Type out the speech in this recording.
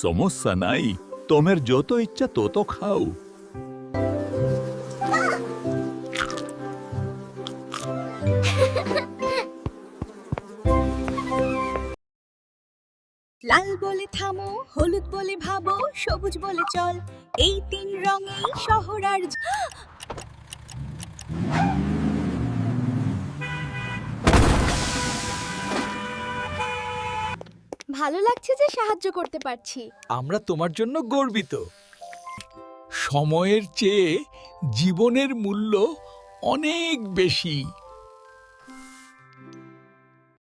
সমস্যা নাই, তোমের যত ইচ্ছা তত খাও। লাল বলে থামো, হলুদ বলে ভাবো, সবুজ বলে চল, এই তিন রঙেই শহর আর ভালো লাগছে যে সাহায্য করতে পারছি। আমরা তোমার জন্য গর্বিত। সময়ের চেয়ে জীবনের মূল্য অনেক বেশি।